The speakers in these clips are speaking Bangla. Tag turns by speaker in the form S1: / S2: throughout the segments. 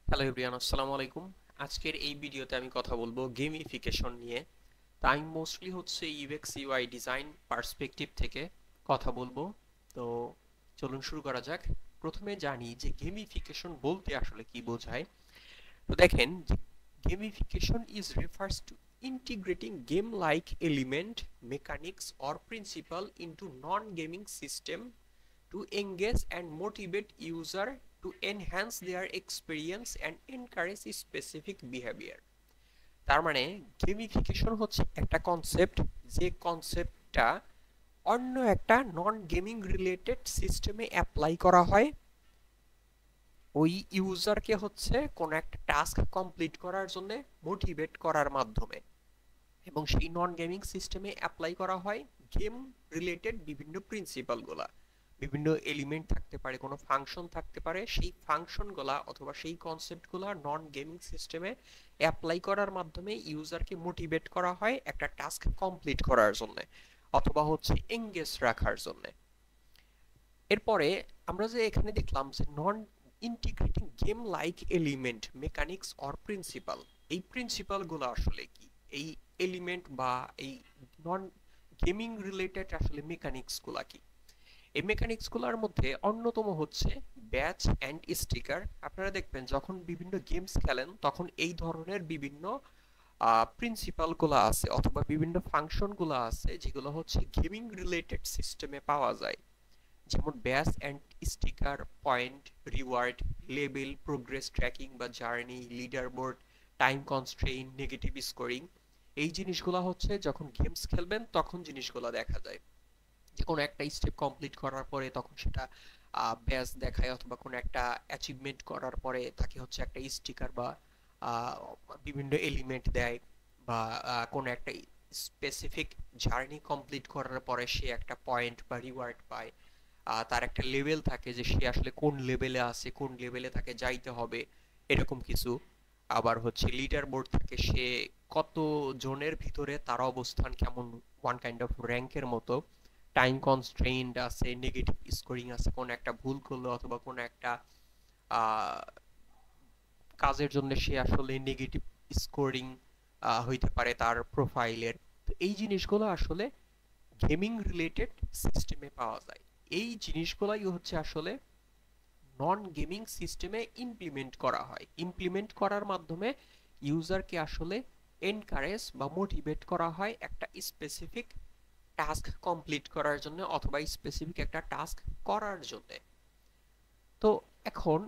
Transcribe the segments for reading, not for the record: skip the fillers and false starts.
S1: হ্যালো এভরিওয়ান, আসসালামু আলাইকুম। আজকের এই ভিডিওতে আমি কথা বলবো গেমিফিকেশন নিয়ে। তাই আমি মোস্টলি হচ্ছে ইউএক্স ইউআই ডিজাইন পার্সপেক্টিভ থেকে কথা বলবো। তো চলুন শুরু করা যাক। প্রথমে জানি যে গেমিফিকেশন বলতে আসলে কি বোঝায়। তো দেখেন, gamification is refers to integrating game like element, mechanics or principal into non gaming system to engage and motivate user to enhance their experience and encourage specific behavior। তার মানে গেমিফিকেশন হচ্ছে একটা কনসেপ্ট, যে কনসেপ্টটা অন্য একটা নন গেমিং রিলেটেড সিস্টেমে অ্যাপ্লাই করা হয় ওই ইউজারকে হচ্ছে কোন একটা টাস্ক কমপ্লিট করার জন্য মোটিভেট করার মাধ্যমে, এবং সেই নন গেমিং সিস্টেমে অ্যাপ্লাই করা হয় গেম রিলেটেড বিভিন্ন প্রিন্সিপালগুলা। বিভিন্ন এলিমেন্ট থাকতে পারে, কোনো ফাংশন থাকতে পারে, সেই ফাংশনগুলা অথবা সেই কনসেপ্টগুলা নন গেমিং সিস্টেমে অ্যাপ্লাই করার মাধ্যমে ইউজারকে মোটিভেট করা হয় একটা টাস্ক কমপ্লিট করার জন্য অথবা হচ্ছে এঙ্গেজ রাখার জন্য। এরপরে আমরা যে এখানে দেখলাম যে non integrating game like element, mechanics or principle, এই প্রিন্সিপালগুলো আসলে কি, এই এলিমেন্ট বা এই নন গেমিং রিলেটেড আসলে মেকানিক্স গুলা কি। এই মেকানিক্স গুলার মধ্যে অন্যতম হচ্ছে ব্যাচ অ্যান্ড স্টিকার। আপনারা দেখবেন যখন বিভিন্ন গেমস খেলেন তখন এই ধরনের বিভিন্ন প্রিন্সিপাল গুলা আছে অথবা বিভিন্ন ফাংশন গুলা আছে যেগুলো হচ্ছে গেমিং রিলেটেড সিস্টেমে পাওয়া যায়। যেমন badge and sticker, point, reward, লেবেল, প্রোগ্রেস ট্র্যাকিং বা journey, leader board, time constraint, negative scoring. এই জিনিসগুলো হচ্ছে যখন গেমস খেলবেন তখন জিনিসগুলো দেখা যায়, যে কোনো একটা স্টেপ কমপ্লিট করার পরে তখন সেটা ব্যাচ দেখায় অথবা কোনো একটা অ্যাচিভমেন্ট করার পরে তাকে হচ্ছে একটা স্টিকার বা আহ, বিভিন্ন এলিমেন্ট দেয়, বা কোনো একটা স্পেসিফিক জার্নি কমপ্লিট করার পরে সে একটা পয়েন্ট বা রিওয়ার্ড পায়। তার একটা লেভেল থাকে যে সে আসলে কোন লেভেলে আছে, কোন লেভেলে তাকে যাইতে হবে, এরকম কিছু। আবার হচ্ছে লিডার বোর্ড থাকে, সে কত জনের ভিতরে তার অবস্থান কেমন, ওয়ান কাইন্ড অফ র্যাঙ্কের মতো। টাইম কনস্ট্রেইন্ট আছে, নেগেটিভ স্কোরিং আছে, কোন একটা ভুল করলো অথবা কোন একটা আহ, কাজের জন্য সে আসলে নেগেটিভ স্কোরিং হইতে পারে তার প্রোফাইলের। তো এই জিনিসগুলো আসলে গেমিং রিলেটেড সিস্টেমে পাওয়া যায়। এই জিনিসগুলাই হচ্ছে আসলে নন গেমিং সিস্টেমে ইমপ্লিমেন্ট করা হয়। ইমপ্লিমেন্ট করার মাধ্যমে ইউজারকে আসলে এনকারেজ বা মোটিভেট করা হয় একটা স্পেসিফিক টাস্ক কমপ্লিট করার জন্য অথবা স্পেসিফিক একটা টাস্ক করার জন্য। তো এখন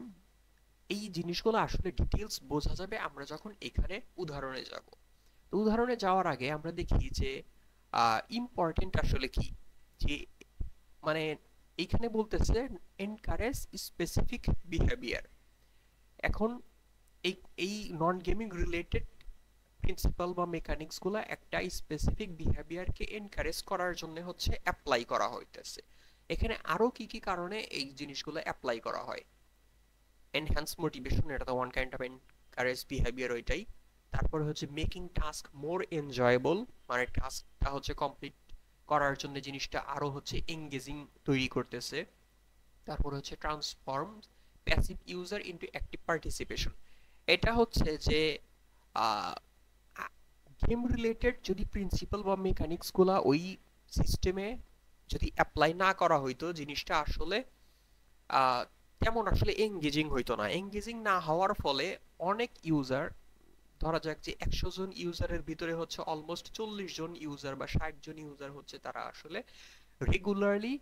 S1: এই জিনিসগুলো আসলে ডিটেলস বোঝা যাবে আমরা যখন এখানে উদাহরণে যাব। তো উদাহরণে যাওয়ার আগে আমরা দেখি যে ইম্পর্টেন্ট আসলে কি, যে মানে এইখানে বলতেছে এনকারেজ স্পেসিফিক বিহেভিয়ার। এখন এই এই নন গেমিং রিলেটেড প্রিন্সিপাল বা মেকানিক্স গুলা একটা স্পেসিফিক বিহেভিয়ারকে এনকারেজ করার জন্য হচ্ছে অ্যাপ্লাই করা হইতেছে। এখানে আরো কি কি কারণে এই জিনিসগুলো অ্যাপ্লাই করা হয়। এনহ্যান্স মোটিভেশন, এটা তো one kind of encourage behaviour ওইটাই। তারপরে হচ্ছে মেকিং টাস্ক মোর এনজয়েবল, মানে টাস্কটা হচ্ছে কমপ্লিট করার জন্য জিনিসটা আরো হচ্ছে এঙ্গেজিং তৈরি করতেছে। তারপর হচ্ছে transform passive user into active participation. এটা হচ্ছে যে গেম রিলেটেড যদি প্রিন্সিপাল বা মেকানিক্স গুলা ওই সিস্টেমে যদি অ্যাপ্লাই না করা হইতো, জিনিসটা আসলে আহ, তেমন আসলে এঙ্গেজিং হইতো না। এঙ্গেজিং না হওয়ার ফলে অনেক ইউজার, ধরা যাক যে 100 জন ইউজারের ভিতরে হচ্ছে অলমোস্ট 40 জন ইউজার বা 60 জন ইউজার হচ্ছে তারা আসলে রেগুলারলি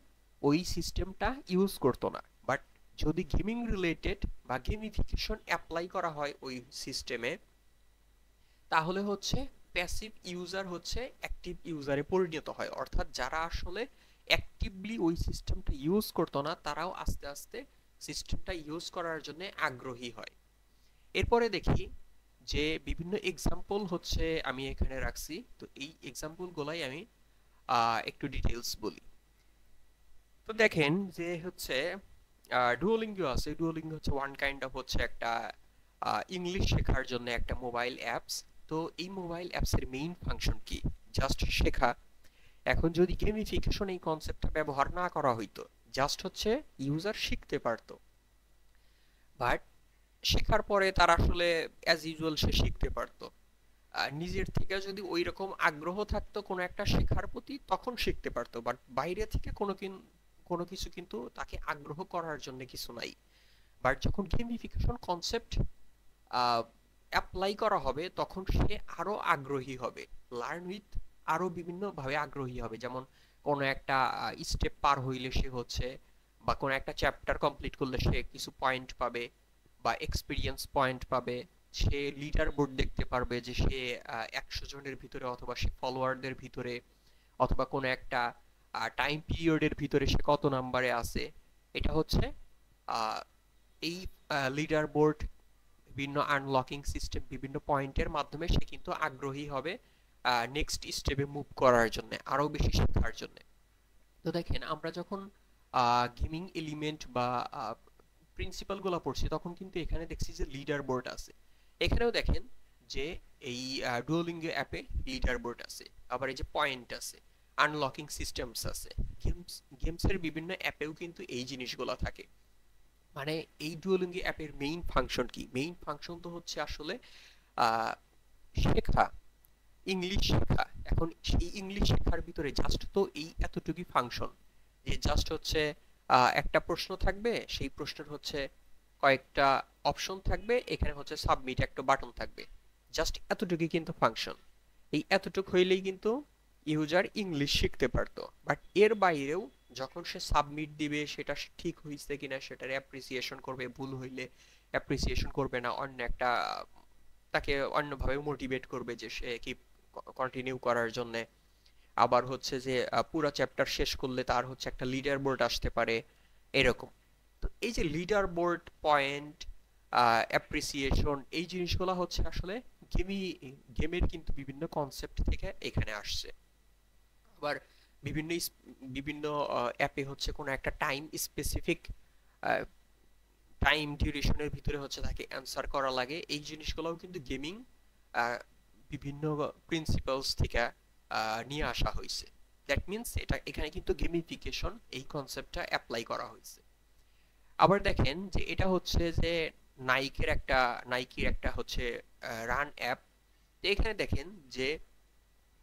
S1: ওই সিস্টেমটা ইউজ করতো না। বাট যদি গেমিং রিলেটেড বা গেমিফিকেশন অ্যাপ্লাই করা হয় ওই সিস্টেমে, তাহলে হচ্ছে প্যাসিভ ইউজার হচ্ছে অ্যাক্টিভ ইউজারে পরিণত হয়, অর্থাৎ যারা আসলে অ্যাক্টিভলি ওই সিস্টেমটা ইউজ করতো না তারাও আস্তে আস্তে সিস্টেমটা ইউজ করার জন্য আগ্রহী হয়। এরপরে দেখি যে বিভিন্ন এক্সাম্পল হচ্ছে আমি এখানে রাখছি। তো এই এক্সাম্পল গুলাই আমি একটু ডিটেলস বলি। তো দেখেন যে হচ্ছে ডুওলিঙ্গো আছে। ডুওলিঙ্গো হচ্ছে ওয়ান কাইন্ড অফ হচ্ছে একটা ইংলিশ শেখার জন্য একটা মোবাইল অ্যাপস। তো এই মোবাইল অ্যাপসের মেইন ফাংশন কি? জাস্ট শেখা। এখন যদি গেমিফিকেশন এই কনসেপ্টটা ব্যবহার না করা হইতো, জাস্ট হচ্ছে ইউজার শিখতে পারতো, বাট শেখার পরে তার আসলে অ্যাজ ইউজুয়াল সে শিখতে পারতো। নিজের থেকে যদি ওই রকম আগ্রহ থাকতো কোনো একটা শেখার প্রতি তখন শিখতে পারতো, বাট বাইরে থেকে কোনো কিছু কিন্তু তাকে আগ্রহ করার জন্য কিছু নাই। বাট যখন গেমিফিকেশন কনসেপ্ট অ্যাপ্লাই করা হবে তখন সে আরো আগ্রহী হবে, লার্ন উইথ, আরো বিভিন্ন ভাবে আগ্রহী হবে। যেমন কোনো একটা স্টেপ পার হইলে সে হচ্ছে, বা কোনো একটা চ্যাপ্টার কমপ্লিট করলে সে কিছু পয়েন্ট পাবে বা এক্সপিরিয়েন্স পয়েন্ট পাবে। সে লিডার বোর্ড দেখতে পারবে যে সে 100 জনের ভিতরে অথবা সে ফলোয়ারদের ভিতরে অথবা কোনো একটা টাইম পিরিয়ডের ভিতরে সে কত নাম্বারে আছে। এটা হচ্ছে আহ, এই লিডার বোর্ড, বিভিন্ন আনলকিং সিস্টেম, বিভিন্ন পয়েন্টের মাধ্যমে সে কিন্তু আগ্রহী হবে নেক্সট স্টেপে মুভ করার জন্য, আরো বেশি শেখার জন্য। তো দেখেন আমরা যখন গেমিং এলিমেন্ট বা প্রিন্সিপাল গুলা পড়ছি তখন কিন্তু এখানে দেখছি যে লিডার বোর্ড আছে। এখানেও দেখেন যে এই ডুওলিঙ্গো অ্যাপে লিডার বোর্ড আছে, আবার এই যে পয়েন্ট আছে, আনলকিং সিস্টেমস আছে। গেমসের বিভিন্ন অ্যাপেও কিন্তু এই জিনিসগুলো থাকে। মানে এই ডুওলিঙ্গো অ্যাপের মেইন ফাংশন কি? মেইন ফাংশন তো হচ্ছে আসলে আহ, শেখা, ইংলিশ শেখা। এখন সেই ইংলিশ শেখার ভিতরে জাস্ট তো এই এতটুকুই ফাংশন, যে জাস্ট হচ্ছে একটা প্রশ্ন থাকবে, সেই প্রশ্নের হচ্ছে কয়েকটা অপশন থাকবে, এখানে হচ্ছে সাবমিট একটা বাটন থাকবে, জাস্ট এতটুকুই কিন্তু ফাংশন। এই এতটুকু হইলেই কিন্তু ইউজার ইংলিশ শিখতে পারতো। বাট এর বাইরেও যখন সে সাবমিট দিবে, সেটা ঠিক হয়েছে কিনা সেটার অ্যাপ্রিসিয়েশন করবে, ভুল হইলে অ্যাপ্রিসিয়েশন করবে না, অন্য একটা তাকে অন্যভাবে মোটিভেট করবে যে সে কি কন্টিনিউ করার জন্য। আবার হচ্ছে যে পুরো চ্যাপ্টার শেষ করলে তার হচ্ছে একটা লিডার বোর্ড আসতে পারে, এরকম। তো এই যে লিডার বোর্ড, পয়েন্ট, অ্যাপ্রিসিয়েশন, এই জিনিসগুলো হচ্ছে আসলে গেমি গেমের কিন্তু বিভিন্ন কনসেপ্ট থেকে এখানে আসছে। আবার বিভিন্ন বিভিন্ন অ্যাপে হচ্ছে কোনো একটা টাইম স্পেসিফিক টাইম ডিউরেশনের ভিতরে হচ্ছে তাকে অ্যান্সার করা লাগে। এই জিনিসগুলোও কিন্তু গেমিং বিভিন্ন প্রিন্সিপালস থেকে নিয়ে আসা হয়েছে। দ্যাট মিনস এটা এখানে কিন্তু গেমিফিকেশন এই কনসেপ্টটা অ্যাপ্লাই করা হয়েছে। আবার দেখেন যে এটা হচ্ছে যে নাইকির একটা হচ্ছে রান অ্যাপ। তো এখানে দেখেন যে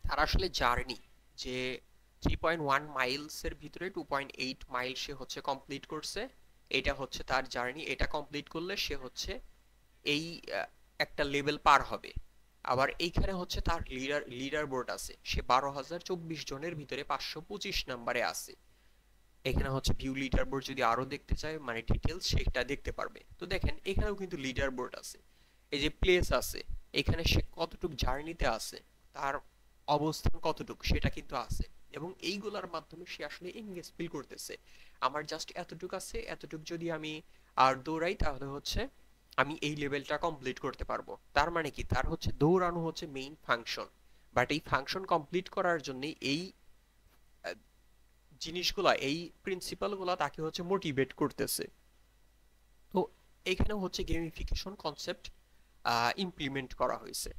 S1: তার আসলে জার্নি, যে 3.1 মাইলসের ভিতরে 2.8 মাইল সে হচ্ছে কমপ্লিট করছে। এটা হচ্ছে তার জার্নি, এটা কমপ্লিট করলে সে হচ্ছে এই একটা লেভেল পার হবে। আবার এইখানে হচ্ছে তার লিডার বোর্ড আছে, সে 12,024 জনের ভিতরে 525 নাম্বারে আছে। এখানে হচ্ছে ভিউ লিডার বোর্ড যদি আরো দেখতে চায় মানে ডিটেলস, সেটা দেখতে পারবে। তো দেখেন এখানেও কিন্তু লিডার বোর্ড আছে, এই যে প্লেস আছে, এখানে সে কতটুক জার্নিতে আছে, তার অবস্থান কতটুক সেটা কিন্তু আছে। এবং এইগুলোর মাধ্যমে সে আসলে এঙ্গেজ ফিল করতেছে, আমার জাস্ট এতটুক আছে, এতটুক যদি আমি আর দৌড়াই তাহলে হচ্ছে আমি এই লেভেলটা কমপ্লিট করতে পারবো। তার মানে কি, তার হচ্ছে দৌড়ানো হচ্ছে মেইন ফাংশন, বাট এই ফাংশন কমপ্লিট করার জন্য এই জিনিসগুলা, এই প্রিন্সিপাল গুলা তাকে হচ্ছে মোটিভেট করতেছে। তো এখানে হচ্ছে গেমিফিকেশন কনসেপ্ট ইমপ্লিমেন্ট করা হয়েছে।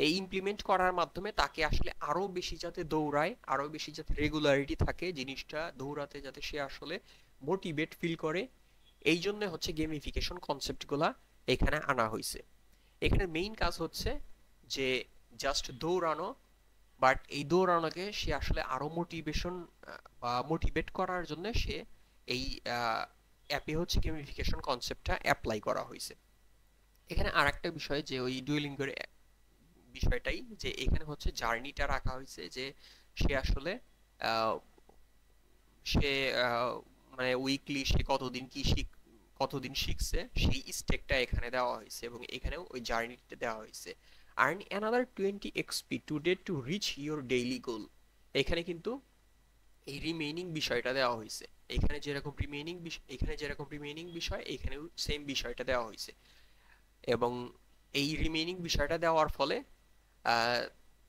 S1: এই ইমপ্লিমেন্ট করার মাধ্যমে তাকে আসলে আরো বেশি যাতে দৌড়ায়, আরো বেশি যাতে রেগুলারিটি থাকে জিনিসটা দৌড়াতে, যাতে সে আসলে মোটিভেট ফিল করে, এই জন্য হচ্ছে গেমিফিকেশন কনসেপ্টগুলা এখানে আনা হয়েছে। এখানে মেইন কাজ হচ্ছে যে জাস্ট দৌড়ানো, বাট এই দৌড়ানোকে সে আসলে আরো মোটিভেশন বা মোটিভেট করার জন্য সে এই অ্যাপে হচ্ছে গেমিফিকেশন কনসেপ্টটা অ্যাপ্লাই করা হয়েছে। এখানে আরেকটা বিষয় যে ওই ডুয়েলিঙ্গোর বিষয়টাই, যে এখানে হচ্ছে জার্নিটা রাখা হয়েছে, যে সে আসলে আহ, সে মানে উইকলি সে কতদিন শিখছে সেই স্টেকটা এখানে দেওয়া হয়েছে, এবং এখানেও ওই জার্নিটা দেওয়া হয়েছে। Earn another 20 XP today to reach your daily goal. এখানে কিন্তু এই রিমেইনিং বিষয়টা দেওয়া হয়েছে। এখানে যেরকম রিমেইনিং বিষয় এখানেও সেম বিষয়টা দেওয়া হয়েছে। এবং এই রিমেইনিং বিষয়টা দেওয়ার ফলে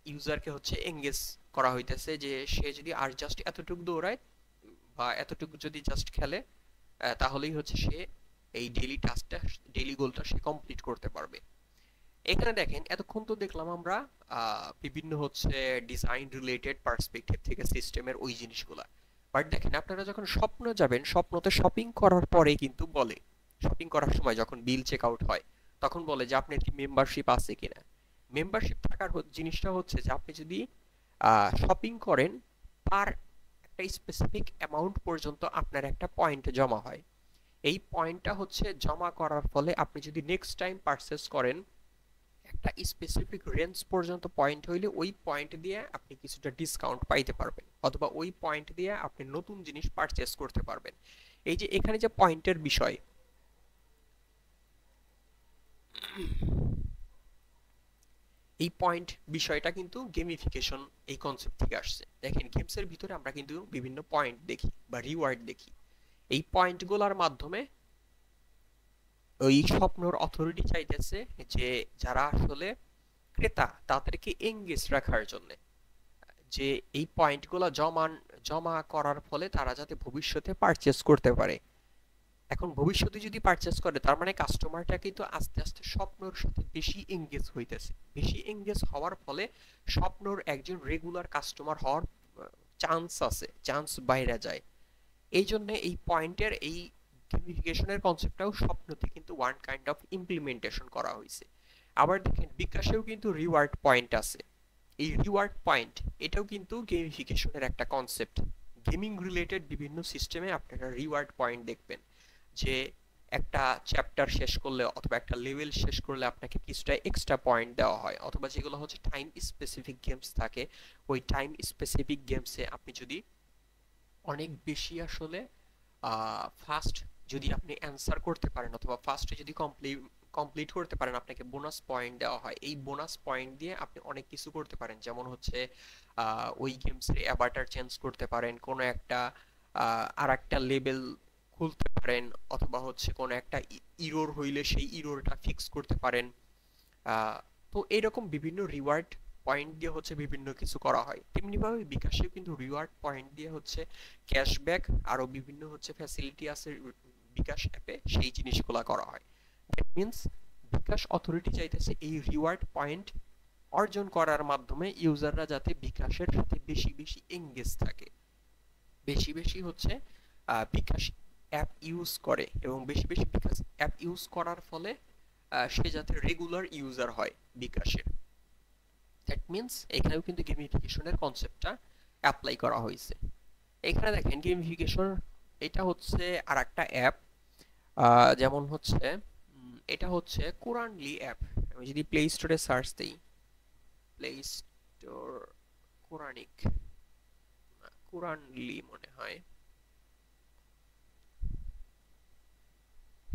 S1: ইউজারকে হচ্ছে এঙ্গেজ করা হইতেছে, যে সে যদি আর জাস্ট এতটুকু দৌড়ায় বা এতটুকু যদি জাস্ট খেলে, তাহলেই হচ্ছে সে এই ডেইলি টাস্কটা, ডেইলি গোলটা সে কমপ্লিট করতে পারবে। এখানে দেখেন এতক্ষণ তো দেখলাম আমরা বিভিন্ন হচ্ছে ডিজাইন রিলেটেড পার্সপেক্টিভ থেকে সিস্টেমের ওই জিনিসগুলা। বাট দেখেন আপনারা যখন স্বপ্ন যাবেন, স্বপ্নতে শপিং করার পরে কিন্তু বলে, শপিং করার সময় যখন বিল চেক আউট হয় তখন বলে যে আপনার কি মেম্বারশিপ আছে কিনা। মেম্বারশিপ থাকার জিনিসটা হচ্ছে যে আপনি যদি শপিং করেন, পার একটা স্পেসিফিক অ্যামাউন্ট পর্যন্ত আপনার একটা পয়েন্ট জমা হয়। এই পয়েন্টটা হচ্ছে জমা করার ফলে আপনি যদি নেক্সট টাইম পারচেস করেন, একটা স্পেসিফিক রেঞ্জ পর্যন্ত পয়েন্ট হইলে ওই পয়েন্ট দিয়ে আপনি কিছুটা ডিসকাউন্ট পাইতে পারবেন, অথবা ওই পয়েন্ট দিয়ে আপনি নতুন জিনিস পারচেস করতে পারবেন। এই যে এখানে যে পয়েন্টের বিষয়, এই পয়েন্ট বিষয়টা কিন্তু গেমিফিকেশন এই কনসেপ্ট থেকে আসছে। দেখেন গেমসের ভিতরে আমরা কিন্তু বিভিন্ন পয়েন্ট দেখি বা রিওয়ার্ড দেখি। এই পয়েন্টগুলোর মাধ্যমে ওই স্বপ্নর অথরিটি চাইতেছে যে যারা আসলে ক্রেতা তাদেরকে এঙ্গেজ রাখার জন্য, যে এই পয়েন্টগুলো জমা করার ফলে তারা যাতে ভবিষ্যতে পারচেস করতে পারে। এখন ভবিষ্যতে যদি পারচেস করে তার মানে কাস্টমারটা কিন্তু আস্তে আস্তে স্বপ্নর সাথে বেশি এঙ্গেজ হইতেছে। বেশি এঙ্গেজ হওয়ার ফলে স্বপ্নর একজন রেগুলার কাস্টমার হওয়ার চান্স আছে, চান্স বাইরে যায়। এই জন্য এই পয়েন্টের এই গেমিফিকেশনের কনসেপ্টটাও স্বপ্নতে কিন্তু ওয়ান কাইন্ড অফ ইমপ্লিমেন্টেশন করা হয়েছে। আবার দেখেন বিকাশেও কিন্তু রিওয়ার্ড পয়েন্ট আছে। এই রিওয়ার্ড পয়েন্ট এটাও কিন্তু গেমিফিকেশনের একটা কনসেপ্ট। গেমিং রিলেটেড বিভিন্ন সিস্টেমে আপনারা রিওয়ার্ড পয়েন্ট দেখবেন, যে একটা চ্যাপ্টার শেষ করলে অথবা একটা লেভেল শেষ করলে আপনাকে কিছুটা এক্সট্রা পয়েন্ট দেওয়া হয়, অথবা যেগুলো হচ্ছে টাইম স্পেসিফিক গেমস থাকে, ওই টাইম স্পেসিফিক গেমসে আপনি যদি অনেক বেশি আসলে ফাস্ট যদি আপনি অ্যান্সার করতে পারেন অথবা ফাস্টে যদি কমপ্লিট করতে পারেন, আপনাকে বোনাস পয়েন্ট দেওয়া হয়। এই বোনাস পয়েন্ট দিয়ে আপনি অনেক কিছু করতে পারেন, যেমন হচ্ছে ওই গেমসের অ্যাভাটার চেঞ্জ করতে পারেন, কোনো একটা আর একটা লেভেল খুলতে পারেন, অথবা হচ্ছে কোনো একটা ইরোর হইলে সেই ইরোরটা ফিক্স করতে পারেন। তো এরকম বিভিন্ন রিওয়ার্ড পয়েন্ট দিয়ে হচ্ছে বিভিন্ন কিছু করা হয়। তেমনিভাবে বিকাশেও কিন্তু রিওয়ার্ড পয়েন্ট দিয়ে হচ্ছে ক্যাশব্যাক আরো বিভিন্ন হচ্ছে ফ্যাসিলিটি আছে বিকাশ অ্যাপে, সেই জিনিসগুলা করা হয়। দ্যাট মিনস বিকাশ অথরিটি চাইতেছে এই রিওয়ার্ড পয়েন্ট অর্জন করার মাধ্যমে ইউজাররা যাতে বিকাশের সাথে বেশি বেশি এঙ্গেজ থাকে, বেশি বেশি হচ্ছে বিকাশ অ্যাপ ইউজ করে, এবং বেশি বেশি বিকাশ অ্যাপ ইউজ করার ফলে সে যাতে রেগুলার ইউজার হয় বিকাশের। দ্যাট মিনস এখানেও কিন্তু গেমিফিকেশনের কনসেপ্টটা অ্যাপ্লাই করা হয়েছে। এখানে দেখেন গেমিফিকেশন, এটা হচ্ছে আর একটা অ্যাপ, যেমন হচ্ছে এটা হচ্ছে কোরানলি অ্যাপ। আমি যদি প্লে স্টোরে সার্চ দিই, প্লে স্টোর কোরানিক, কোরানলি মনে হয়,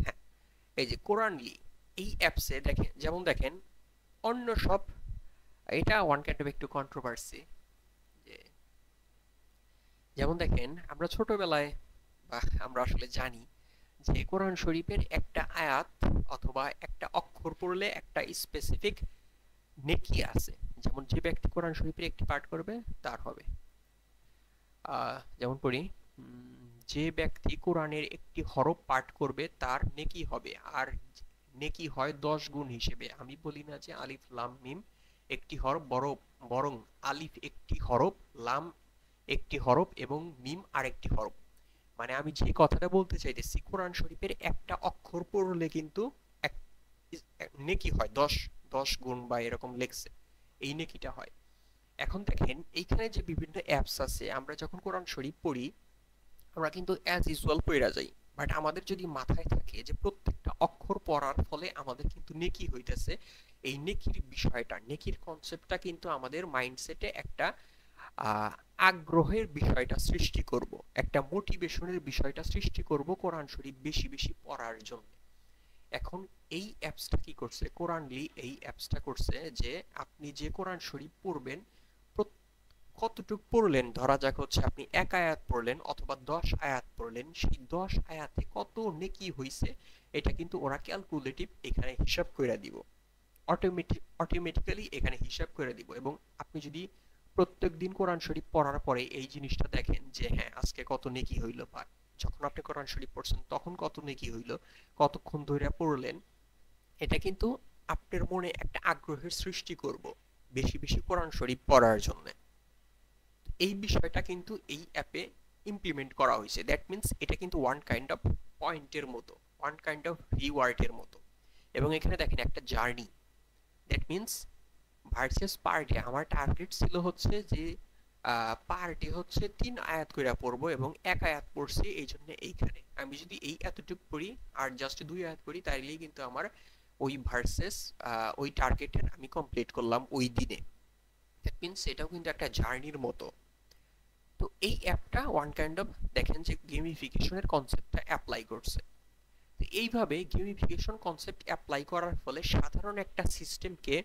S1: হ্যাঁ এই যে কোরানলি, এই অ্যাপসে দেখেন, যেমন দেখেন অন্য সব, এটা ওয়ান কাইন্ড অফ একটু কন্ট্রোভার্সি, যে যেমন দেখেন আমরা ছোটবেলায় বা আমরা আসলে জানি যে কোরআন শরীফের একটা আয়াত অথবা একটা অক্ষর পড়লে একটা স্পেসিফিক নেকি আছে। যেমন যে ব্যক্তি কোরআন শরীফের একটি পাঠ করবে তার হবে, যেমন পড়ি, যে ব্যক্তি কোরআনের একটি হরফ পাঠ করবে তার নেকি হবে, আর নেকি হয় 10 গুণ হিসেবে। আমি বলি না যে আলিফ লাম মিম একটি হরফ, বরং আলিফ একটি হরফ, লাম একটি হরফ এবং মিম আরেকটি হরফ। মানে আমি যে কথাটা বলতে চাইতেছি, কোরআন শরীফের একটা অক্ষর পড়লে কিন্তু এক নেকি হয় 10 গুণ বা এরকম লেখছে, এই নেকিটা হয়। এখন দেখেন এইখানে যে বিভিন্ন অ্যাপস আছে, আমরা যখন কোরআন শরীফ পড়ি আমরা কিন্তু অ্যাজ ইউজুয়াল পড়া যাই, বাট আমাদের যদি মাথায় থাকে যে প্রত্যেকটা অক্ষর পড়ার ফলে আমাদের কিন্তু নেকি হইতেছে, এই নেকির বিষয়টা, নেকির কনসেপ্টটা কিন্তু আমাদের মাইন্ডসেটে একটা আগ্রহের বিষয়টা সৃষ্টি করব, একটা মোটিভেশনের বিষয়টা সৃষ্টি করব কোরআন শরীফ বেশি বেশি পড়ার জন্য। এখন এই অ্যাপসটা কি করছে, কোরআনলি এই অ্যাপসটা করছে যে আপনি যে কোরআন শরীফ পড়বেন, কতটুক পড়লেন, ধরা যাক হচ্ছে আপনি 1 আয়াত পড়লেন অথবা 10 আয়াত পড়লেন, সেই 10 আয়াতে কত নেকি হইছে এটা কিন্তু ওরা ক্যালকুলেটিভ এখানে হিসাব করে দিব, অটোমেটিক্যালি এখানে হিসাব করে দিব। এবং আপনি যদি প্রত্যেক দিন কোরআন শরীফ পড়ার পরে এই জিনিসটা দেখেন যে হ্যাঁ আজকে কত নেকি হইল, বা যখন আপনি কোরআন শরীফ পড়ছেন তখন কত নেকি হইল, কতক্ষণ ধরে পড়লেন, এটা কিন্তু আপনার মনে একটা আগ্রহের সৃষ্টি করব বেশি বেশি কোরআন শরীফ পড়ার জন্য। এই বিষয়টা কিন্তু এই অ্যাপে ইমপ্লিমেন্ট করা হয়েছে। দ্যাট মিন্স এটা কিন্তু ওয়ান কাইন্ড অফ পয়েন্টের মতো, ওয়ান কাইন্ড অফ রিওয়ার্ডের মতো। এবং এখানে দেখেন একটা journey, that means versus per day আমার টার্গেট ছিল হচ্ছে যে পার ডে হচ্ছে 3 আয়াত করে পড়বো এবং 1 আয়াত পড়ছি, এই জন্য এইখানে আমি যদি এই এতটুকু পড়ি আর জাস্ট 2 আয়াত পড়ি তাইলেই কিন্তু আমার ওই ভার্সেস ওই টার্গেটের আমি কমপ্লিট করলাম ওই দিনে। দ্যাট মিন্স এটাও কিন্তু একটা জার্নির মতো। তো এই অ্যাপটা ওয়ান কাইন্ড অফ দেখেন যে গেমিফিকেশনের কনসেপ্টটা অ্যাপ্লাই করছে। তো এইভাবে গেমিফিকেশন কনসেপ্ট অ্যাপ্লাই করার ফলে সাধারণ একটা সিস্টেমকে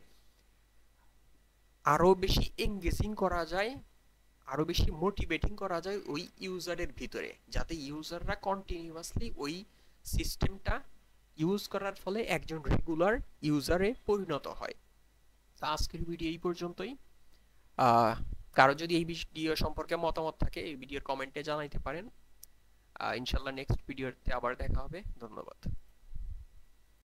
S1: আরো বেশি এঙ্গেজিং করা যায়, আরো বেশি মোটিভেটিং করা যায় ওই ইউজারের ভিতরে, যাতে ইউজাররা কন্টিনিউয়াসলি ওই সিস্টেমটা ইউজ করার ফলে একজন রেগুলার ইউজারে পরিণত হয়। তো আজকের ভিডিও এই পর্যন্তই। আহ, কারো যদি এই ভিডিও সম্পর্কে মতামত থাকে এই ভিডিওর কমেন্টে জানাইতে পারেন। ইনশাল্লাহ নেক্সট ভিডিওতে আবার দেখা হবে। ধন্যবাদ।